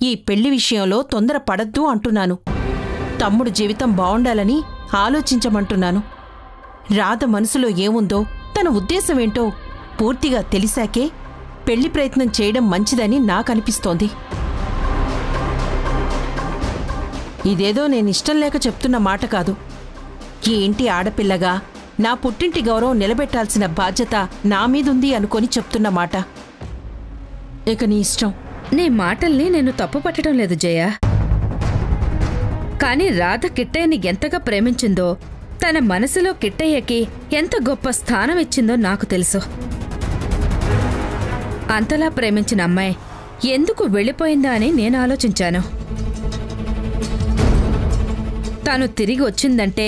ఈ పెళ్లి విషయంలో తొందర పడద్దు అంటున్నాను. తమ్ముడు జీవితం బావుండాలని ఆలోచించమంటున్నాను. రాధ మనసులో ఏముందో తన ఉద్దేశమేంటో పూర్తిగా తెలిసాకే పెళ్లి ప్రయత్నం చేయడం మంచిదని నాకనిపిస్తోంది. ఇదేదో నేనిష్టం లేక చెప్తున్న మాట కాదు. ఈ ఇంటి ఆడపిల్లగా నా పుట్టింటి గౌరవం నిలబెట్టాల్సిన బాధ్యత నా మీదుంది అనుకొని చెప్తున్న మాట. ఇక నీ ఇష్టం. నీ మాటల్ని నేను తప్పు పట్టడం లేదు జయ. కాని రాధ కిట్టయ్యని ఎంతగా ప్రేమించిందో, తన మనసులో కిట్టయ్యకి ఎంత గొప్ప స్థానం ఇచ్చిందో నాకు తెలుసు. అంతలా ప్రేమించిన అమ్మాయి ఎందుకు వెళ్ళిపోయిందా అని నేను ఆలోచించాను. తను తిరిగి వచ్చిందంటే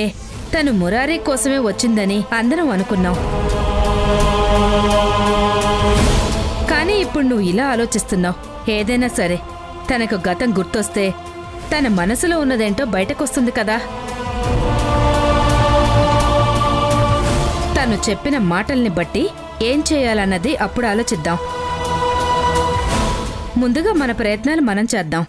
తను మురారి కోసమే వచ్చిందని అందరం అనుకున్నాం. కానీ ఇప్పుడు నువ్వు ఇలా ఆలోచిస్తున్నావు. ఏదైనా సరే తనకు గతం గుర్తొస్తే తన మనసులో ఉన్నదేంటో బయటకొస్తుంది కదా. తను చెప్పిన మాటల్ని బట్టి ఏం చేయాలన్నది అప్పుడు ఆలోచిద్దాం. ముందుగా మన ప్రయత్నాలు మనం చేద్దాం.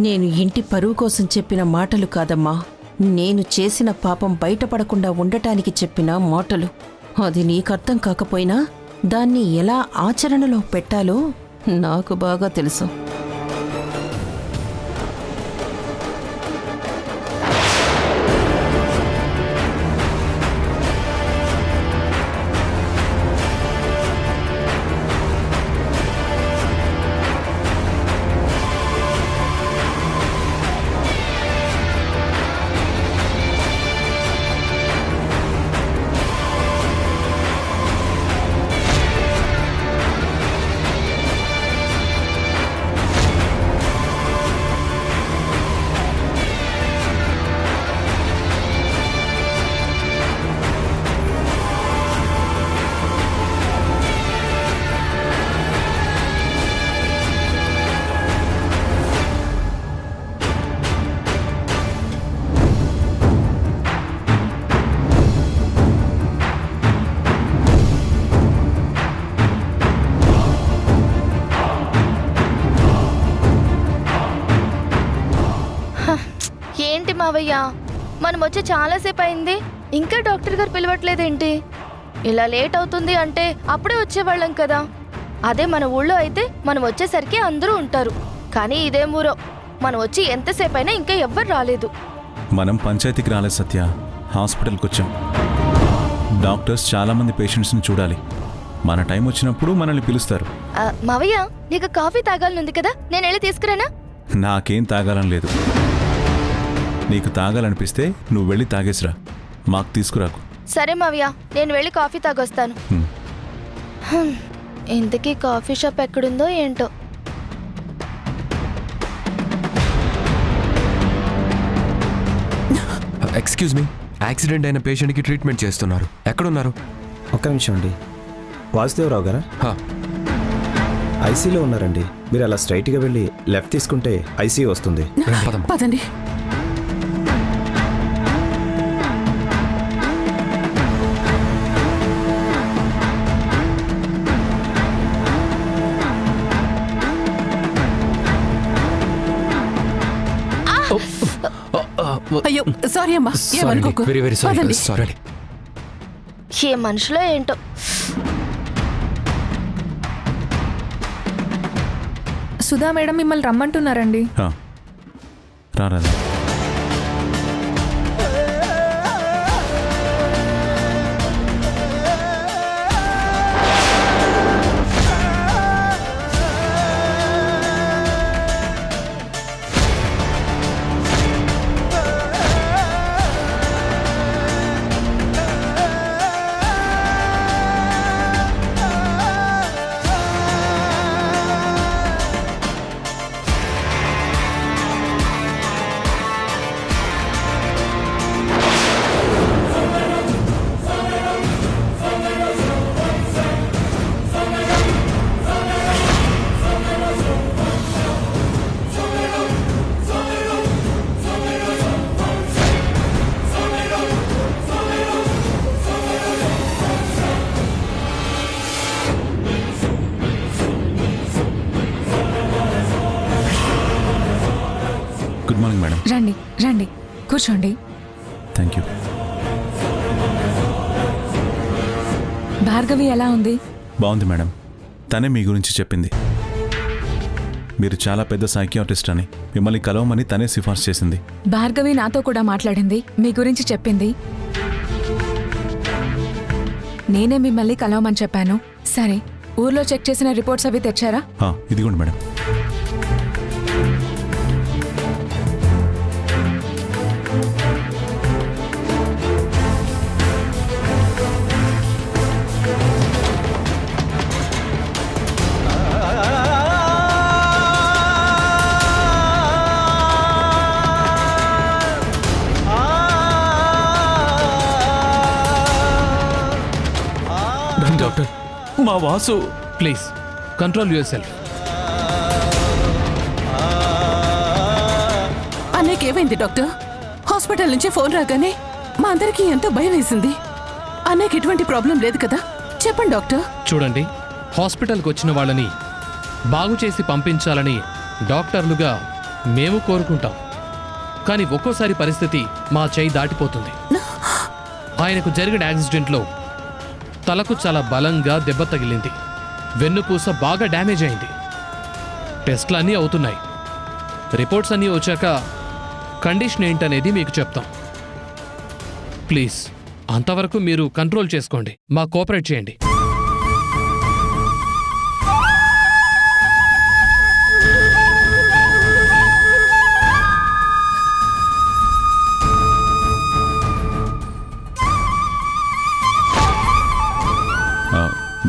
నేను ఇంటి పరువు కోసం చెప్పిన మాటలు కాదమ్మా, నేను చేసిన పాపం బయటపడకుండా ఉండటానికి చెప్పిన మాటలు. అది నీకర్థం కాకపోయినా దాన్ని ఎలా ఆచరణలో పెట్టాలో నాకు బాగా తెలుసు. ఏంటి మావయ్య, మనం వచ్చి చాలాసేపు అయింది, ఇంకా డాక్టర్ గారు పిలవట్లేదేంటి? ఇలా లేట్ అవుతుంది అంటే అప్పుడే వచ్చేవాళ్ళం కదా. అదే మన ఊళ్ళో అయితే మనం వచ్చేసరికి అందరూ ఉంటారు. కానీ ఇదేం ఊరో, మనం వచ్చి ఎంతసేపు అయినా ఇంకా ఎవ్వరు రాలేదు. మనం పంచాయతీకి రాలేదు సత్య, హాస్పిటల్కి వచ్చాం. డాక్టర్స్ చాలా మంది పేషెంట్స్ని చూడాలి. మన టైం వచ్చినప్పుడు మనల్ని పిలుస్తారు. మావయ్య, నీకు కాఫీ తాగాలనుంది కదా, నేను వెళ్ళి తీసుకురానా? నాకేం తాగాలని లేదు. నీకు తాగాలనిపిస్తే నువ్వు వెళ్ళి తాగేసిరా, మాకు తీసుకురాకు. సరే మావయ్య, నేను వెళ్ళి కాఫీ తాగొస్తాను. ఇంతకీ కాఫీ షాప్ ఎక్కడుందో ఏంటో. ఎక్స్క్యూజ్ మీ, యాక్సిడెంట్ అయిన పేషెంట్కి ట్రీట్మెంట్ చేస్తున్నారు. ఎక్కడున్నారు? ఒక్క నిమిషం అండి. వాసుదేవరావు గారా? ఐసీలో ఉన్నారండి. మీరు అలా స్ట్రైట్గా వెళ్ళి లెఫ్ట్ తీసుకుంటే ఐసీ వస్తుంది. పదండి. అయ్యో సారీ అమ్మా, వెరీ వెరీ సారీ. సారీ. ఏ మనుషులో ఏంటో. సుధా మేడం మిమ్మల్ని రమ్మంటున్నారండి. రారా. రండి రండి కూర్చోండి. Thank you. భార్గవి ఎలా ఉంది? బాగుంది మేడం. తనే మీ గురించి చెప్పింది. మీరు చాలా పెద్ద సైకియాట్రిస్ట్ అని, మిమ్మల్ని కలవమని తనే సిఫార్సు చేసింది. భార్గవి నాతో కూడా మాట్లాడింది, మీ గురించి చెప్పింది. నేనే మిమ్మల్ని కలవమని చెప్పాను. సరే, ఊర్లో చెక్ చేసిన రిపోర్ట్స్ అవి తెచ్చారా? ఇదిగోండి మేడం. డాక్టర్, మా Vasu. Please control yourself. అన్నయ్యకేమైంది డాక్టర్? హాస్పిటల్ నుంచి ఫోన్ రాగానే మా అందరికీ ఎంతో భయం వేసింది. అన్నయ్యకి ఎటువంటి ప్రాబ్లం లేదు కదా? చెప్పండి డాక్టర్. చూడండి, హాస్పిటల్కి వచ్చిన వాళ్ళని బాగు చేసి పంపించాలని డాక్టర్లుగా మేము కోరుకుంటాం. కానీ ఒక్కోసారి పరిస్థితి మా చేయి దాటిపోతుంది. ఆయనకు జరిగిన యాక్సిడెంట్లో తలకు చాలా బలంగా దెబ్బ తగిలింది. వెన్నుపూస బాగా డ్యామేజ్ అయింది. టెస్ట్లు అన్నీ అవుతున్నాయి. రిపోర్ట్స్ అన్నీ వచ్చాక కండిషన్ ఏంటనేది మీకు చెప్తాం. ప్లీజ్ అంతవరకు మీరు కంట్రోల్ చేసుకోండి, మా కోఆపరేట్ చేయండి.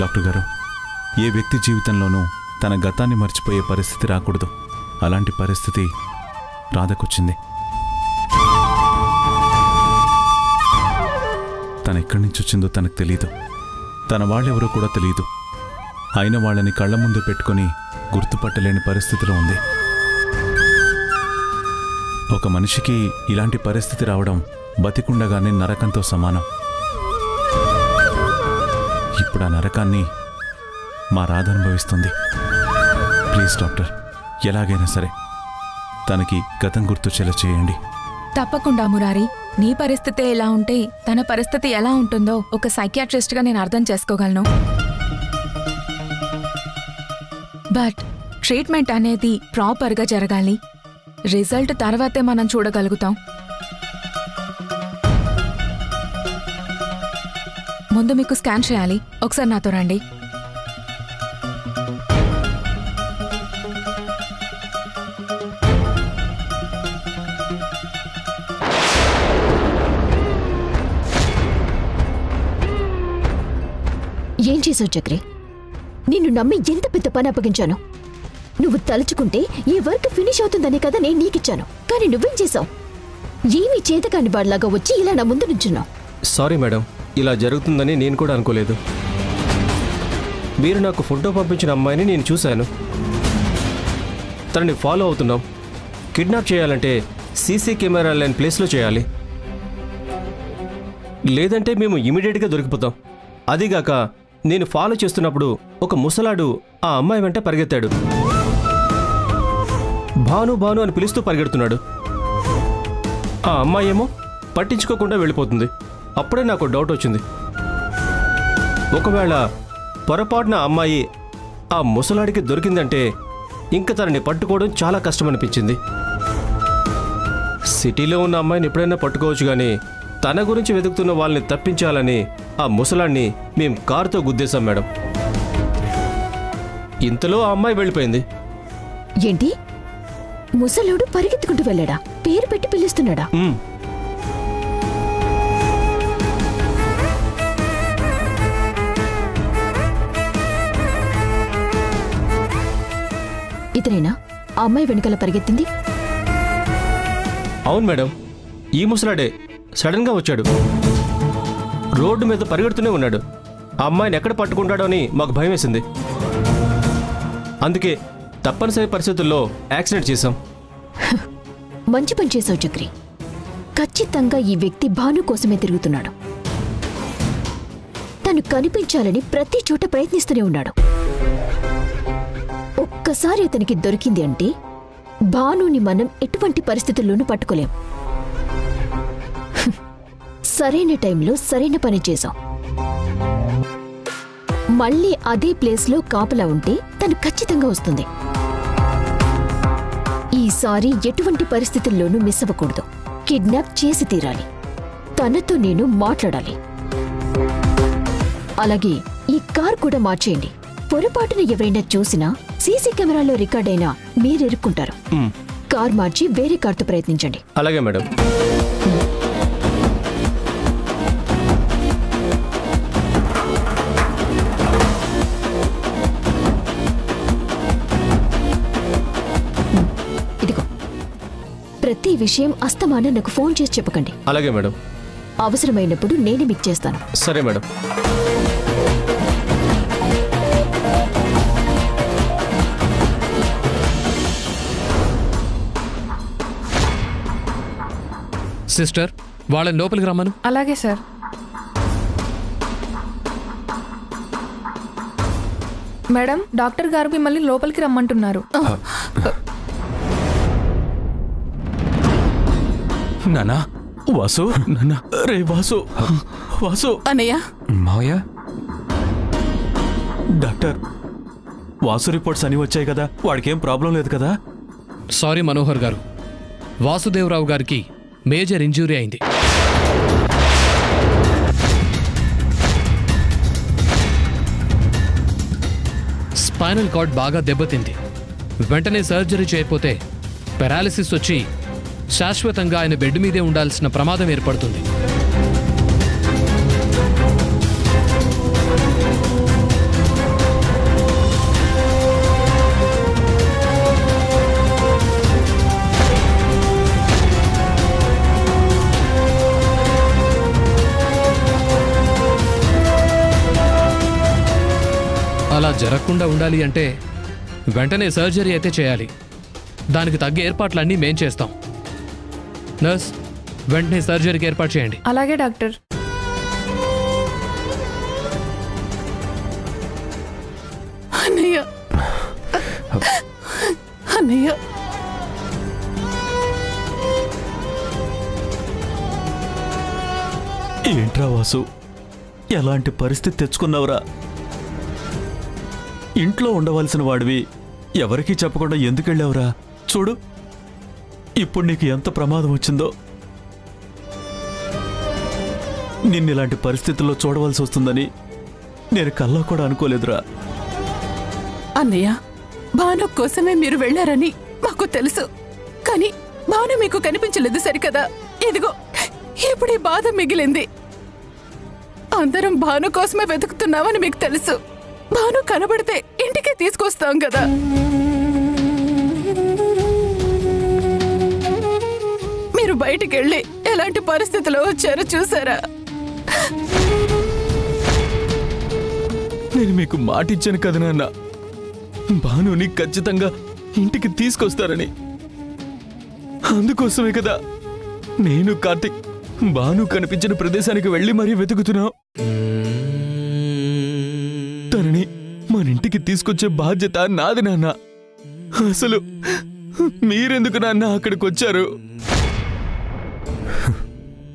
డాక్టర్ గారు, ఏ వ్యక్తి జీవితంలోనూ తన గతాన్ని మర్చిపోయే పరిస్థితి రాకూడదు. అలాంటి పరిస్థితి రాధకొచ్చింది. తను ఎక్కడి నుంచి వచ్చిందో తనకు తెలీదు. తన వాళ్ళెవరో కూడా తెలీదు. అయిన వాళ్ళని కళ్ళ ముందు పెట్టుకొని గుర్తుపట్టలేని పరిస్థితిలో ఉంది. ఒక మనిషికి ఇలాంటి పరిస్థితి రావడం బతికుండగానే నరకంతో సమానం. ఇప్పుడు ఆ నరకాన్ని మా రాధ అనుభవిస్తుంది. ప్లీజ్ డాక్టర్, ఎలాగైనా సరే తనకి గతం గుర్తొచ్చేలా చేయండి. తప్పకుండా మురారి. నీ పరిస్థితి ఎలా ఉంటే తన పరిస్థితి ఎలా ఉంటుందో ఒక సైకియాట్రిస్ట్గా నేను అర్థం చేసుకోగలను. బట్ ట్రీట్మెంట్ అనేది ప్రాపర్గా జరగాలి. రిజల్ట్ తర్వాతే మనం చూడగలుగుతాం. ముందు మీకు స్కాన్ చేయాలి. ఒకసారి నాతో రండి. ఏం చేసావు చక్రి? నిన్ను నమ్మి ఎంత పెద్ద పని అప్పగించాను. నువ్వు తలుచుకుంటే ఈ వర్క్ ఫినిష్ అవుతుందనే కదా నేను నీకిచ్చాను. కానీ నువ్వేం చేసావు? ఏమీ చేతకాని వాడిలాగా వచ్చి ఇలా నా ముందు నుంచున్నావు. సారీ మేడం, ఇలా జరుగుతుందని నేను కూడా అనుకోలేదు. మీరు నాకు ఫోటో పంపించిన అమ్మాయిని నేను చూశాను. తనని ఫాలో అవుతున్నాం. కిడ్నాప్ చేయాలంటే సీసీ కెమెరా లేని ప్లేస్లో చేయాలి, లేదంటే మేము ఇమీడియట్గా దొరికిపోతాం. అదిగాక నేను ఫాలో చేస్తున్నప్పుడు ఒక ముసలాడు ఆ అమ్మాయి వెంట పరిగెత్తాడు. భాను భాను అని పిలుస్తూ పరిగెడుతున్నాడు. ఆ అమ్మాయి ఏమో పట్టించుకోకుండా వెళ్ళిపోతుంది. అప్పుడే నాకు డౌట్ వచ్చింది. ఒకవేళ పొరపాటున అమ్మాయి ఆ ముసలాడికి దొరికిందంటే ఇంక తనని పట్టుకోవడం చాలా కష్టమనిపించింది. సిటీలో ఉన్న అమ్మాయిని ఎప్పుడైనా పట్టుకోవచ్చు, కానీ తన గురించి వెతుకుతున్న వాళ్ళని తప్పించాలని ఆ ముసలాడిని మేం కారుతో గుద్దేశాం మేడం. ఇంతలో ఆ అమ్మాయి వెళ్ళిపోయింది. ఏంటి? ముసలోడు పరిగెత్తుకుంటూ వెళ్ళాడా? పేరు పెట్టి పిలుస్తున్నాడా? ఇతనేనా ఆ అమ్మాయి వెనకాల పరిగెత్తింది? అవును మేడం, ఈ ముసలాడే సడన్గా వచ్చాడు. రోడ్డు మీద పరిగెడుతూనే ఉన్నాడు. ఆ అమ్మాయిని ఎక్కడ పట్టుకుంటాడో అని మాకు భయం వేసింది. అందుకే తప్పనిసరి పరిస్థితుల్లో యాక్సిడెంట్ చేశాం. మంచి పని చేసావు చక్రి. ఖచ్చితంగా ఈ వ్యక్తి భాను కోసమే తిరుగుతున్నాడు. తను కనిపించాలని ప్రతి చోట ప్రయత్నిస్తూనే ఉన్నాడు. ఒక్కసారి అతనికి దొరికింది అంటే భానుని మనం ఎటువంటి పరిస్థితుల్లోనూ పట్టుకోలేం. సరైన టైంలో సరైన పని చేశాం. మళ్ళీ అదే ప్లేస్లో కాపలా ఉంటే తను ఖచ్చితంగా వస్తుంది. ఈసారి ఎటువంటి పరిస్థితుల్లోనూ మిస్ అవ్వకూడదు. కిడ్నాప్ చేసి తీరాలి. తనతో నేను మాట్లాడాలి. అలాగే ఈ కార్ కూడా మార్చేయండి. పొరపాటున ఎవరైనా చూసినా సీసీ కెమెరాలో రికార్డ్ అయినా మీరిరుక్కుంటారు. కార్ మార్చి వేరే కార్తో ప్రయత్నించండి. అలాగే మేడం. ఇదిగో, ప్రతి విషయం అస్తమాన నాకు ఫోన్ చేసి చెప్పకండి. అలాగే మేడం. అవసరమైనప్పుడు నేనే మీకు చేస్తాను. సరే మేడం. సిస్టర్, వాళ్ళని లోపలికి రమ్మను. అలాగే సార్. మేడం, డాక్టర్ గారు మిమ్మల్ని లోపలికి రమ్మంటున్నారు. నానా, వాసు, నాన్న, రే వాసు, వాసు. అన్నయ్య. మావయ్య, డాక్టర్, వాసు రిపోర్ట్స్ అన్నీ వచ్చాయి కదా, వాడికేం ప్రాబ్లం లేదు కదా? సారీ మనోహర్ గారు, వాసుదేవరావు గారికి మేజర్ ఇంజూరీ అయింది. స్పైనల్ కార్డ్ బాగా దెబ్బతింది. వెంటనే సర్జరీ చేయకపోతే పెరాలిసిస్ వచ్చి శాశ్వతంగా ఆయన బెడ్ మీదే ఉండాల్సిన ప్రమాదం ఏర్పడుతుంది. అలా జరగకుండా ఉండాలి అంటే వెంటనే సర్జరీ అయితే చేయాలి. దానికి తగ్గ ఏర్పాట్లన్నీ మేం చేస్తాం. నర్స్, వెంటనే సర్జరీకి ఏర్పాటు చేయండి. అలాగే డాక్టర్. అన్నయ్య, అన్నయ్య, ఏంట్రా వాసు, ఎలాంటి పరిస్థితి తెచ్చుకున్నావురా? ఇంట్లో ఉండవలసిన వాడివి ఎవరికీ చెప్పకుండా ఎందుకెళ్ళావురా? చూడు, ఇప్పుడు నీకు ఎంత ప్రమాదం వచ్చిందో. నిన్నిలాంటి పరిస్థితుల్లో చూడవలసి వస్తుందని నేను కల్లో కూడా అనుకోలేదురా. అన్నయ్య, భాను కోసమే మీరు వెళ్లారని మాకు తెలుసు. కానీ భాను మీకు కనిపించలేదు సరికదా? ఇదిగో ఇప్పుడు ఈ బాధ మిగిలింది. అందరం భాను కోసమే వెతుకుతున్నామని మీకు తెలుసు. భాను కనబడితే ఇంటికి తీసుకొస్తాం కదా. మీరు బయటికి వెళ్ళి ఎలాంటి పరిస్థితిలో వచ్చారో చూసారా? నేను మీకు మాటిచ్చాను కదా నాన్న, భానుని ఖచ్చితంగా ఇంటికి తీసుకొస్తారని. అందుకోసమే కదా నేను కార్తిక్ భాను కనిపించిన ప్రదేశానికి వెళ్ళి మరీ వెతుకుతున్నాం. తనని మన ఇంటికి తీసుకొచ్చే బాధ్యత నాది నాన్న. అసలు మీరెందుకు నాన్న అక్కడికి వచ్చారు?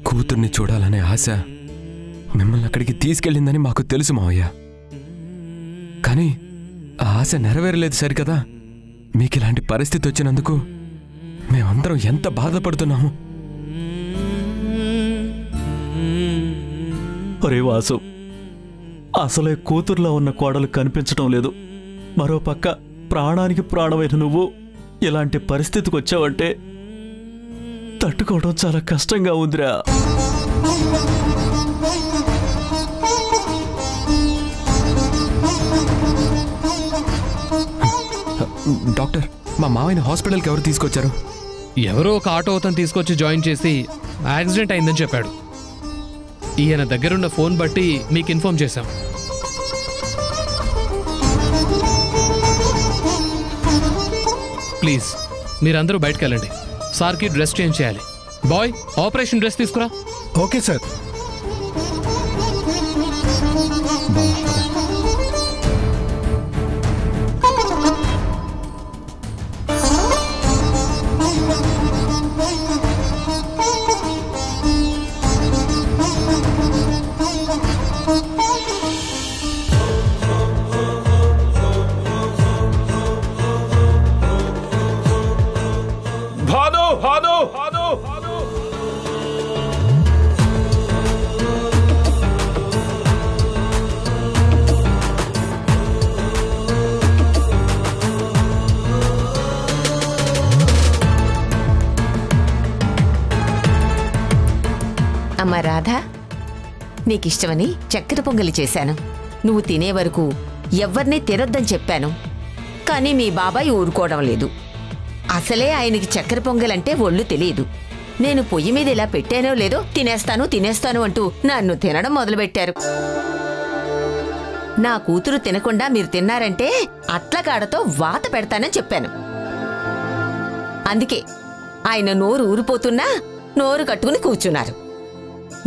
కూతుర్ని చూడాలనే ఆశ మిమ్మల్ని అక్కడికి తీసుకెళ్ళిందని మాకు తెలుసు మావయ్య. కానీ ఆ ఆశ నెరవేరలేదు సరికదా? మీకు ఇలాంటి పరిస్థితి వచ్చినందుకు మేమందరం ఎంత బాధపడుతున్నాము. ఒరే వాసు, అసలే కూతుర్లో ఉన్న కోడలు కనిపించడం లేదు. మరోపక్క ప్రాణానికి ప్రాణమైన నువ్వు ఇలాంటి పరిస్థితికి వచ్చావంటే తట్టుకోవడం చాలా కష్టంగా ఉందిరా. డాక్టర్, మా మావయ్యని హాస్పిటల్కి ఎవరు తీసుకొచ్చారు? ఎవరో ఒక ఆటో అతను తీసుకొచ్చి జాయిన్ చేసి యాక్సిడెంట్ అయిందని చెప్పాడు. ఈయన దగ్గరున్న ఫోన్ బట్టి మీకు ఇన్ఫార్మ్ చేశాం. ప్లీజ్ మీరందరూ బయటకు వెళ్ళండి. సార్కి డ్రెస్ చేంజ్ చేయాలి. బాయ్, ఆపరేషన్ డ్రెస్ తీసుకురా. Okay sir. అమ్మా రాధా, నీకిష్టమని చక్కెర పొంగలి చేశాను. నువ్వు తినే వరకు ఎవ్వరినీ తినొద్దని చెప్పాను. కానీ మీ బాబాయ్ ఊరుకోవడం లేదు. అసలే ఆయనకి చక్కెర పొంగలంటే ఒళ్ళు తెలియదు. నేను పొయ్యి మీద ఇలా పెట్టానో లేదో తినేస్తాను అంటూ నన్ను తినడం మొదలుపెట్టారు. నా కూతురు తినకుండా మీరు తిన్నారంటే అట్లకాడతో వాత పెడతానని చెప్పాను. అందుకే ఆయన నోరు ఊరిపోతున్నా నోరు కట్టుకుని కూర్చున్నారు.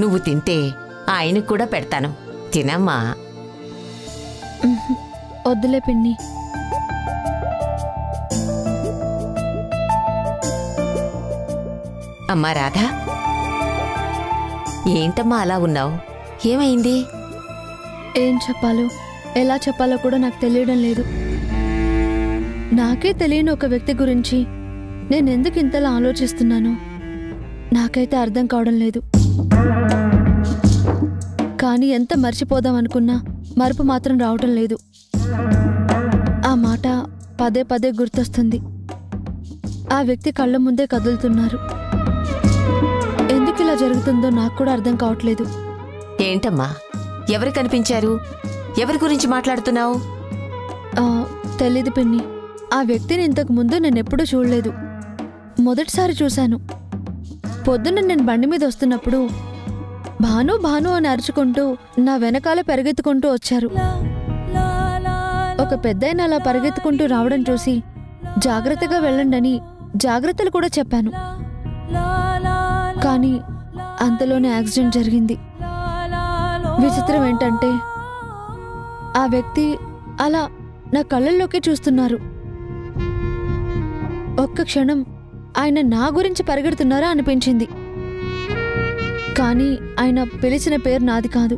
నువ్వు తింటే ఆయనకు కూడా పెడతాను, తినమ్మా. వద్దులే పిన్ని. అమ్మా రాధా, ఏంటమ్మా అలా ఉన్నావు? ఏమైంది? ఏం చెప్పాలో ఎలా చెప్పాలో కూడా నాకు తెలియడం లేదు. నాకే తెలియని ఒక వ్యక్తి గురించి నేనెందుకు ఇంతలా ఆలోచిస్తున్నానో నాకైతే అర్థం కావడం లేదు. కానీ ఎంత మర్చిపోదాం అనుకున్నా మరుపు మాత్రం రావటం లేదు. ఆ మాట పదే పదే గుర్తొస్తుంది. ఆ వ్యక్తి కళ్ళ ముందే కదులుతున్నారు. ఎందుకు ఇలా జరుగుతుందో నాకు కూడా అర్థం కావట్లేదు. ఏంటమ్మా, ఎవరు కనిపించారు? ఎవరి గురించి మాట్లాడుతున్నావు? తెలీదు పిన్ని. ఆ వ్యక్తిని ఇంతకు ముందు నేనెప్పుడూ చూడలేదు. మొదటిసారి చూశాను. పొద్దున్న నేను బండి మీద వస్తున్నప్పుడు భాను భాను అని అరుచుకుంటూ నా వెనకాల పరిగెత్తుకుంటూ వచ్చారు. ఒక పెద్దాయన అలా పరిగెత్తుకుంటూ రావడం చూసి జాగ్రత్తగా వెళ్ళండని జాగ్రత్తలు కూడా చెప్పాను. కానీ అంతలోనే యాక్సిడెంట్ జరిగింది. విచిత్రం ఏంటంటే ఆ వ్యక్తి అలా నా కళ్ళల్లోకి చూస్తున్నారు. ఒక్క క్షణం ఆయన నా గురించి పరిగెడుతున్నారా అనిపించింది. కానీ ఆయన పిలిచిన పేరు నాది కాదు.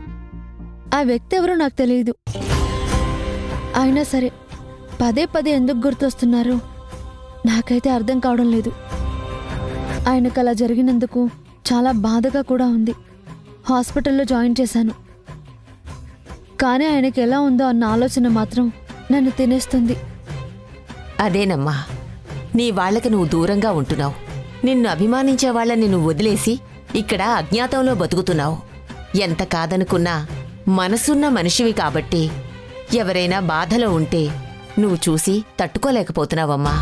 ఆ వ్యక్తి ఎవరో నాకు తెలియదు. అయినా సరే పదే పదే ఎందుకు గుర్తొస్తున్నారో నాకైతే అర్థం కావడం లేదు. ఆయనకు అలా జరిగినందుకు చాలా బాధగా కూడా ఉంది. హాస్పిటల్లో జాయిన్ చేశాను. కానీ ఆయనకి ఎలా ఉందో అన్న ఆలోచన మాత్రం నన్ను తినేస్తుంది. అదేనమ్మా, నీ వాళ్లకు నువ్వు దూరంగా ఉంటున్నావు. నిన్ను అభిమానించే వాళ్ళని నువ్వు వదిలేసి ఇక్కడ అజ్ఞాతంలో బతుకుతున్నావు. ఎంత కాదనుకున్నా మనసున్న మనిషివి కాబట్టి ఎవరైనా బాధలో ఉంటే నువ్వు చూసి తట్టుకోలేకపోతున్నావమ్మా.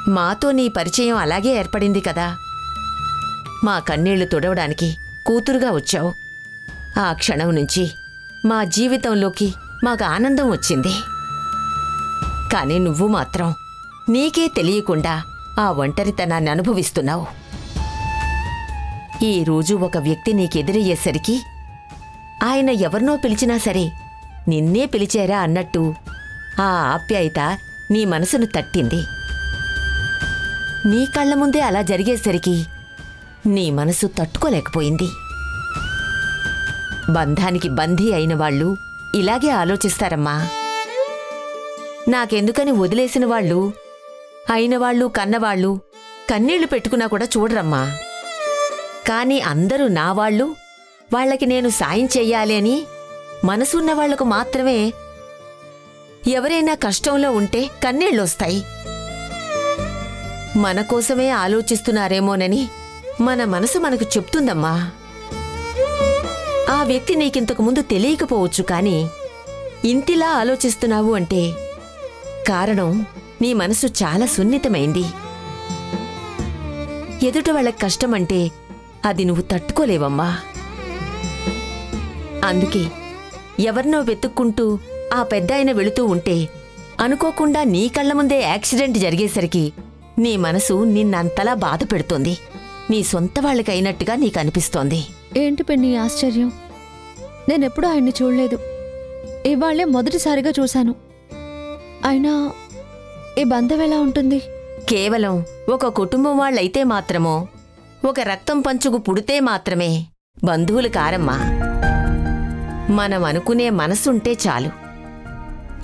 మాతో నీ పరిచయం అలాగే ఏర్పడింది కదా. మా కన్నీళ్లు తుడవడానికి కూతురుగా వచ్చావు. ఆ క్షణం నుంచి మా జీవితంలోకి మాకు ఆనందం వచ్చింది. కానీ నువ్వు మాత్రం నీకే తెలియకుండా ఆ ఒంటరితనాన్ని అనుభవిస్తున్నావు. ఈరోజు ఒక వ్యక్తి నీకెదురయ్యేసరికి ఆయన ఎవరినో పిలిచినా సరే నిన్నే పిలిచారా అన్నట్టు ఆ ఆప్యాయత నీ మనసును తట్టింది. నీ కళ్ల ముందే అలా జరిగేసరికి నీ మనసు తట్టుకోలేకపోయింది. బంధానికి బందీ అయిన వాళ్ళు ఇలాగే ఆలోచిస్తారమ్మా. నాకెందుకని వదిలేసిన వాళ్ళు, అయినవాళ్ళు, కన్నవాళ్ళు కన్నీళ్లు పెట్టుకున్నా కూడా చూడరమ్మా. కాని అందరూ నా వాళ్ళు, వాళ్లకి నేను సాయం చెయ్యాలి అని మనసున్న వాళ్లకు మాత్రమే ఎవరైనా కష్టంలో ఉంటే కన్నీళ్ళొస్తాయి. మన కోసమే ఆలోచిస్తున్నారేమోనని మన మనసు మనకు చెప్తుందమ్మా. ఆ వ్యక్తి నీకింతకు ముందు తెలియకపోవచ్చు, కానీ ఇంతిలా ఆలోచిస్తున్నావు అంటే కారణం నీ మనసు చాలా సున్నితమైంది. ఎదుట వాళ్ళకి కష్టమంటే అది నువ్వు తట్టుకోలేవమ్మా. అందుకే ఎవరినో వెతుక్కుంటూ ఆ పెద్దాయన వెళుతూ ఉంటే అనుకోకుండా నీ కళ్ల ముందే యాక్సిడెంట్ జరిగేసరికి నీ మనసు నిన్నంతలా బాధ పెడుతోంది. నీ సొంత వాళ్ళకైనట్టుగా నీకనిపిస్తోంది. ఏంటి పిన్ని ఆశ్చర్యం? నేనెప్పుడూ ఆయన్ని చూడలేదు. ఇవాళ్లే మొదటిసారిగా చూశాను. అయినా ఈ బంధం ఎలా ఉంటుంది? కేవలం ఒక కుటుంబం వాళ్ళైతే మాత్రమో, ఒక రక్తం పంచుకు పుడితే మాత్రమే బంధువులు కారమ్మా. మనం అనుకునే మనసుంటే చాలు.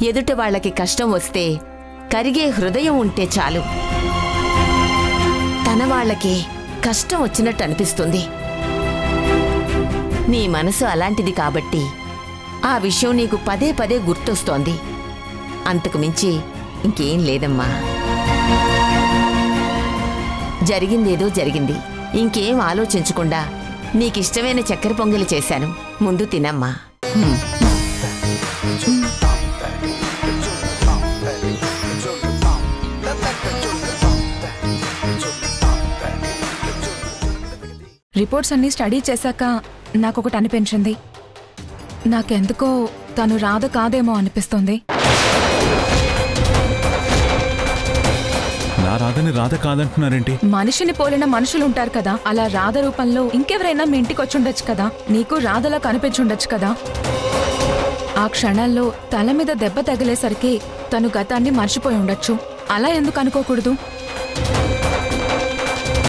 ఎదుట వాళ్ళకి కష్టం వస్తే కరిగే హృదయం ఉంటే చాలు. తన వాళ్ళకే కష్టం వచ్చినట్టు అనిపిస్తుంది. నీ మనసు అలాంటిది కాబట్టి ఆ విషయం నీకు పదే పదే గుర్తొస్తోంది. అంతకు మించి ఇంకేం లేదమ్మా. జరిగిందేదో జరిగింది. ఇంకేం ఆలోచించకుండా నీకిష్టమైన చక్కెర పొంగలి చేశాను, ముందు తినమ్మా. రిపోర్ట్స్ అన్నీ స్టడీ చేశాక నాకొకటి అనిపించింది. నాకెందుకో తను రాధ కాదేమో అనిపిస్తుంది. నా రాధని రాధ కాదంటున్నారేంటి? మనిషిని పోలిన మనుషులుంటారు కదా, అలా రాధ రూపంలో ఇంకెవరైనా మీ ఇంటికి వచ్చుండొచ్చు కదా, నీకు రాధలా కనిపించుండొచ్చు కదా. ఆ క్షణాల్లో తల మీద దెబ్బ తగిలేసరికి తను గతాన్ని మర్చిపోయి ఉండొచ్చు. అలా ఎందుకు అనుకోకూడదు?